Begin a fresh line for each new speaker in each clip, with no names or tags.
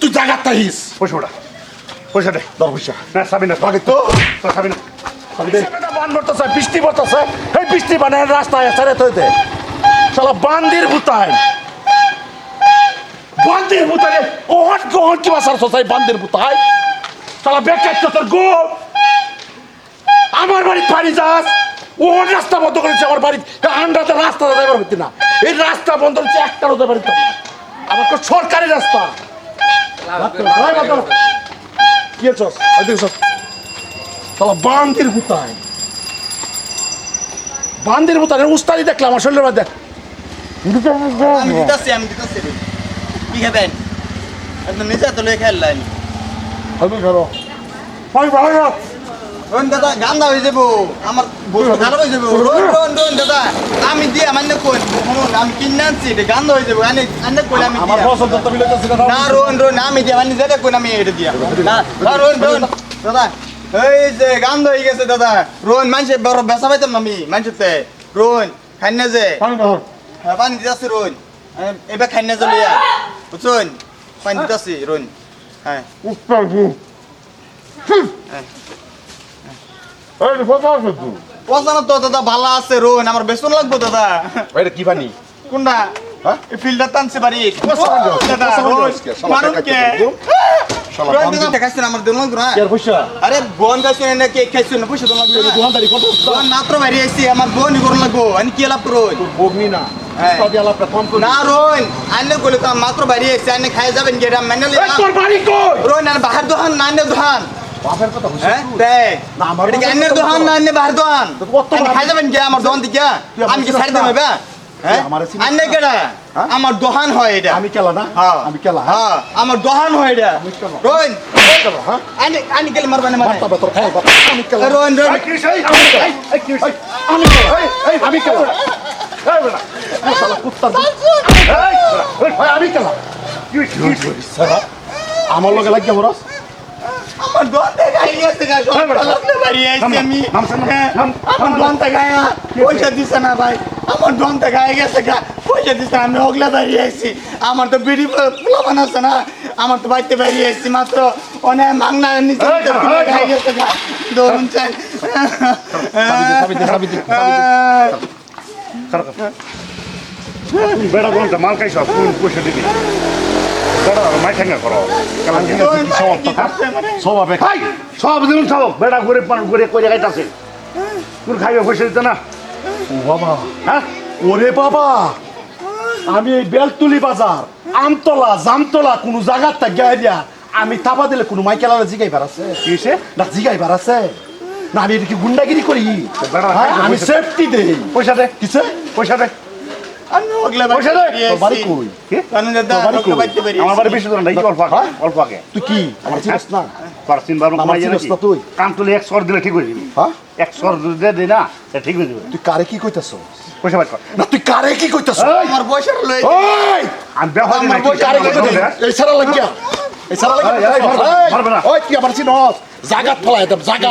তুই জায়গার তাহিস
পয়সা ওটা পয়সা দে
দর পয়সা
না চাবি না
বাকি তো
চাবি না
বান পড়তেছে বৃষ্টি পড়তেছে এই বৃষ্টি বানায় রাস্তায় ছেড়ে তৈতে শালা বান্দির ভূতায় বান্দির ভূতায় ওহট গোহট কি বাসার সোসাই বান্দির ভূতায় শালা বেকার তোর গোল আমার বাড়ি পানি যাস ওহট রাস্তা বন্ধ করেছে আমার বাড়ি আন্ডাতে রাস্তা যাইবার হইতে না এই রাস্তা বন্ধ হচ্ছে একটা হতে পারি আমার তো সরকারি রাস্তা কি চস বান্দির ভূতায় বান্দির ভূতায় উস্তাদি দেখলাম আমার শরীরের মধ্যে
আমি দিতাছি কি খাবেন একদম নিজে তো লয়ে খেললেন
আমি ধরো
রোন দাদা গান্দা হয়ে যাবো আমার খারাপ হয়ে যাবো রোন দাদা আমি দিয়ে আমার কই আমি কিনে আনছি এটা গান্দা হয়ে যাবো আনে কই আমি
আমার পছন্দ তো মিলাইতেছে
না রোন আমি দিয়ে আমি যেটা কই আমি এটা দিয়া না রোন দাদা এই যে গান্দা হয়ে গেছে দাদা রোন মানুষে বড় বেচা পাইতাম আমি মানুষতে রোন খাই না যে হ্যাঁ পানি দিতেছি রোন এবার খাই না চলিয়া বুঝছেন পানি দিতেছি রোন হ্যাঁ পছন্দ তো দাদা ভালো আছে রোন আমার বেসন লাগবো দাদা
এটা কি বানি
কোনটা এই ফিল্ডার টানছে বাড়ি দাদা মারুন কে রোন দাদা দেখাইছেন আমার দিন লাগলো না
পয়সা
আরে বোন গাইছেন না কে খাইছেন না পয়সা তো লাগলো
দোকানদারি কত
বোন মাত্র বাড়ি আইছি আমার বোন করুন লাগবো আমি কি লাভ রোন
বগনি না উস্তাদি আলাপটা কম করে
না রোন আইনে কইলে তো মাত্র বাড়ি আইছি আইনে খাই যাবেন কি এটা মেনে
এই তোর বাড়ি কই
রোন আর বাহার দোকান না আইনে দোকান
বাপের কথা বুঝছিস
হ্যাঁ দেখ
না আমার
এটা কি আইনের দোকান না আইনে বাহার দোকান
কত
খাই যাবেন কি আমার দোকান থেকে আমি কি ছাড়ি দেব হ্যাঁ আইনে কেডা আমার দোকান হয় এটা
আমি কেলা না
হ্যাঁ
আমি কেলা
হ্যাঁ আমার দোকান হয় এটা রোন
হ্যাঁ
আইনে আইনে গেলে মারবানে মানে
বাতা তোর খাই আমি কেলা
রোন
কি সেই আমি কেলা আমি কেলা এই বেটা এই শালা কুত্তা এই আমি কেলা কি সারা আমার লগে লাগিয়া বরস
আমার দোকান থেকে আই গেছে গা সব বাড়ি আইছি আমি আমার দোকান থেকে আয়া পয়সা দিছে না ভাই আমার দোকান থেকে আই গেছে গা পয়সা দিছে আমি ওগলা বাড়ি আইছি আমার তো বিড়ি পোলাপান আছে না আমার তো বাড়িতে বাড়ি আইছি মাত্র অনেক মাংনা নিচে খাই গেছে গা ধরুন চাই
বেড়া কোনটা মাল খাইছ কোন পয়সা দিবি বেড়া মাই ঠেঙ্গা করো
স্বভাবে
খাই সব দিন সব বেড়া ঘুরে ঘুরে কইরে খাইতাছে কোন খাইবে পয়সা দিতে না
ও বাবা
হ্যাঁ
ওরে বাবা আমি এই বেলতুলি বাজার আমতলা জামতলা কোন জায়গার তা গায়ে দিয়া আমি তাপা দিলে কোনো মাইকেলারে জিগাইবার আছে
কিসে
না জিগাইবার আছে না আমি এটা কি গুন্ডাগিরি করি
বেড়া
হ্যাঁ, আমি সেফটি দেই
পয়সা দে
কিসে
পয়সা দে
আমি ওগলা
পয়সা দে
তোর বাড়ি কই
কি
কারণ দাদা
তোর বাড়ি
ওগলা
কই?
বাড়িতে বাড়ি
আমার বাড়ি বেশি দূর না এই অল্প আগে অল্প আগে
তুই কি আমার চিনিস না
পারছিন বারো
আমার
কমাই
চিনিস
নাকি
না তুই?
কাম তুলে 100 দিলে ঠিক হয়ে যাবে
হ্যাঁ
100 দে না এটা ঠিক হয়ে যাবে
তুই কারে কি কইতাছ
পয়সা বাইর কর
না তুই কারে কি কইতাছ
এই,
আমার বয়সের লই
ওই
আমি ব্যবহার
আমার
নাই
বই কারে কি কইতাছ এই সারা লাগিয়া এই সারা
এই, এই,
লাগিয়া
মারবে না।
ওই তুই আমার চিনস জায়গা ফলাই দেব জায়গা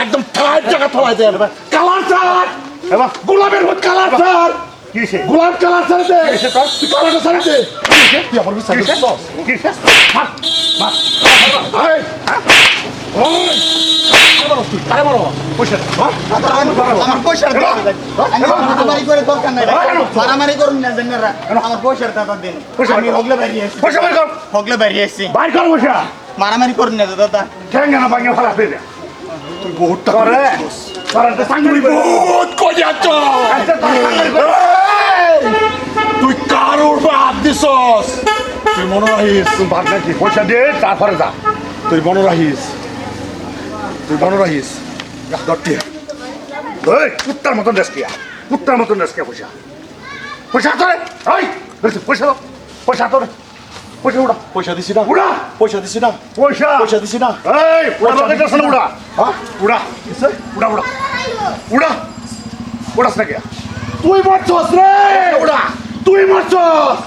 একদম ঠাট জায়গা ফলাই দেব কালার চাট
এবার
গোলাপের মত কালার চাট
কিসে
গোলাপ কালার ছাড়ে দে তুই কালারটা ছাড়ে দে তুই আমার বিচার
কিসে
করছস
কিসে মার মার
এই ওই কারে মারো
পয়সা দে।
আমার পয়সার দাদা আমি মারামারি করে দরকার নাই মারামারি করুন না জানেরা আমার পয়সার দাদা দিন আমি ওগলা বাড়ি আইছি
পয়সা বাইর কর
ওগলা বাড়ি আইছি
বাইর কর পয়সা
মারামারি করুন না দাদা
ঠেঙ্গা না ভাঙে ফেলা ফেলে
তুই বহুত টাকা
করে করে তো সাংগুড়ি করে
বহুত কইয়াছ তুই কারোর বাদ দিছস তুই মনে রাখিস
তুই ভাত নাকি পয়সা দিয়ে তারপরে যা
তুই মনে রাখিস তুই মনে রাখিস দরটি
ওই কুত্তার মতন দেশকিয়া কুত্তার মতন দেশকিয়া পয়সা পয়সা তোরে ওই পয়সা দাও পয়সা তোরে পয়সা উড়া
পয়সা দিছি না
উড়া
পয়সা দিছি না
পয়সা
পয়সা দিছি না
এই উড়া বাগাইতেছ না উড়া
হ্যাঁ
উড়া উড়া উড়া উড়া উড়াস না গিয়া
তুই মারছস রে ওড়া তুই মারছস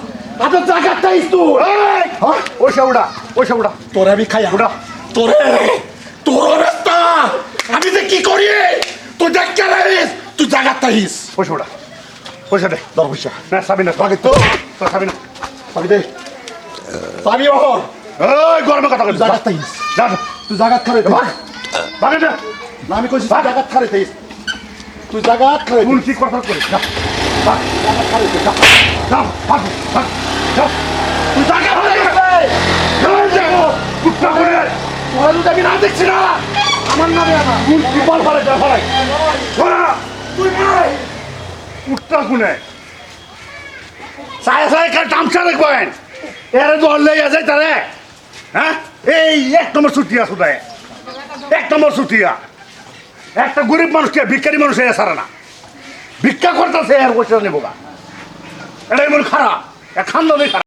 আজ জায়গা তাইস তুই
এই
হ্যাঁ
পয়সা উড়া পয়সা উড়া
তোরে আমি খাইয়া
উড়া
তোরে তোর রাস্তা আমি যে কি করি তুই দেখ কেন তুই জায়গা তাইস
পয়সা উড়া পয়সা দে
দর পয়সা
না সাবি না
বাকি তো
তো সাবি না
সাবি দে সাবি ওহর
ওই গরমে কথা কইছিস
জায়গা থাইস
যা
তুই জায়গা খারে
ভাগ ভাগ এটা
না আমি কইছি তুই জায়গা খারে থাইস তুই জায়গা খারে
কোন কি কথা করিস যা ভাগ
জায়গা খারে থাইস
যা ভাগ ভাগ যা তুই জায়গা ভাগ চল যাও কুত্তা করে
তোরা যদি আমি না দেখছি না
আমার নামে না
কোন কি বল ফালে যা ফালাই ওরা তুই ভাই কুত্তা কোনে সায়া সায়া কার তামসা দেখবেন এর দলে যায় তারে হ্যাঁ এই এক নম্বর ছুটিয়া সুদায় এক নম্বর ছুটিয়া একটা গরিব মানুষকে ভিক্ষারি মানুষ এ সারা না ভিক্ষা করতেছে এর পয়সা নেবো গা এটাই মন খারাপ খান্দানি খারাপ